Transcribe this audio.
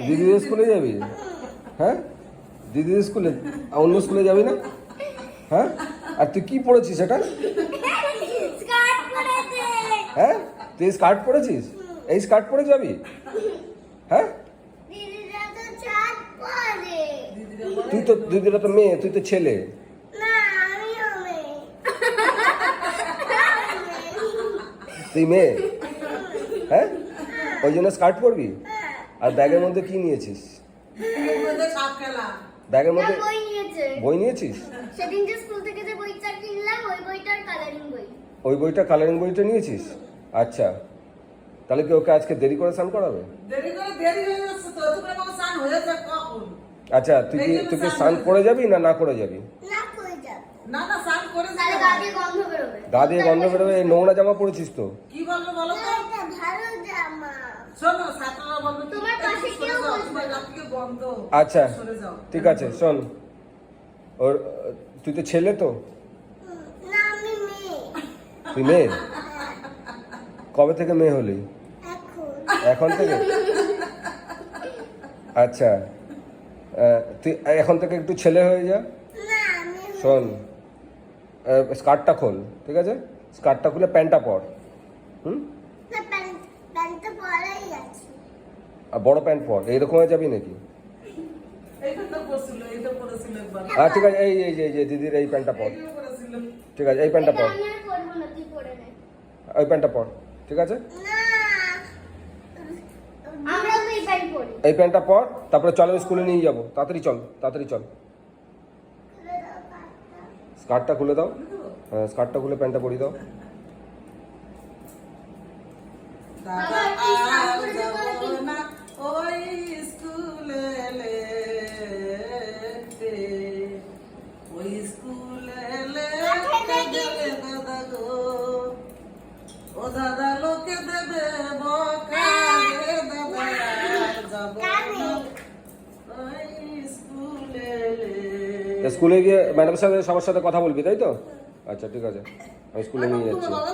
দিদির স্কুলে যাবি? হ্যাঁ, দিদির স্কুলে, অন্য স্কুলে যাবি না? হ্যাঁ, আর তুই কি পড়েছিস এটা? হ্যাঁ, তুই স্কার্ট পরেছিস? এই স্কার্ট পরে যাবি? হ্যাঁ, তুই তো দিদিরা তো মেয়ে, তুই তো ছেলে। তুই মেয়ে? হ্যাঁ, ওই জন্য স্কার্ট পরবি? আর ব্যাগের মধ্যে কি নিয়েছিস? ব্যাগের মধ্যে বই নিয়েছিস? সেদিন যে স্কুল থেকে যে বইটা কিনলাম ওই বইটার কালারিং বই। ওই বইটা কালারিং বইটা নিয়েছিস? আচ্ছা, তাহলে কি ওকে আজকে দেরি করে স্নান করাবে? দেরি হয়ে যাচ্ছে তো, তোমরা কখন স্নান হয়ে যাবে কখন? আচ্ছা, তুই কি স্নান করে যাবি না করে যাবি? না কই যাব? না স্নান করে তাহলে গা দিয়ে গন্ধ বেরোবে। গা দিয়ে গন্ধ বেরোবে? এই নোংরা জামা পরেছিস তো। কি বলবো বলো তো? এটা ভালো জামা। শোনো, ছাত্ররা বলবে তোমার পাশে কেউ বসবে না। আপনি গন্ধ। আচ্ছা, সরে যাও। ঠিক আছে, শোন, ওর, তুই তো ছেলে তো? না আমি মেয়ে। তুই মেয়ে? কবে থেকে মেয়ে হলি? এখন থেকে? আচ্ছা, তুই এখন থেকে একটু ছেলে হয়ে যা। না আমি শোন, স্কার্টটা খোল, ঠিক আছে? স্কার্টটা খুলে প্যান্টটা পর। না প্যান্ট পরাই আছে। আর বড় প্যান্ট পর। এইরকম হয়ে যাবি নাকি? এইটা পড়েছিল একবার। ঠিক আছে, এই যে দিদির এই প্যান্টটা পর। এইগুলো পড়েছিল। ঠিক আছে, এই প্যান্টটা পর। আমি আর পরবো না, তুই পরে নে। ওই প্যান্টটা পর, ঠিক আছে? না আমরা তো এই প্যান্ট পরি। এই প্যান্টটা পর, তারপরে চল, আমি স্কুলে নিয়ে যাবো। তাড়াতাড়ি চল, তাড়াতাড়ি চল। স্কার্টটা খুলে দাও। হ্যাঁ, স্কার্টটা খুলে প্যান্টটা পরিয়ে দাও। দাদা আর যাব না ওই স্কুলে লেতে, ওই স্কুলে লেতে গেলে দাদা গো, ও দাদা লোকে দেবে বকা রে দাদা আর যাব না ওই স্কুলে লেতে। স্কুলে গিয়ে ম্যাডামের সাথে সবার সাথে কথা বলবি, তাই তো? আচ্ছা, ঠিক আছে, আমি স্কুলে নিয়ে যাচ্ছি। বাবা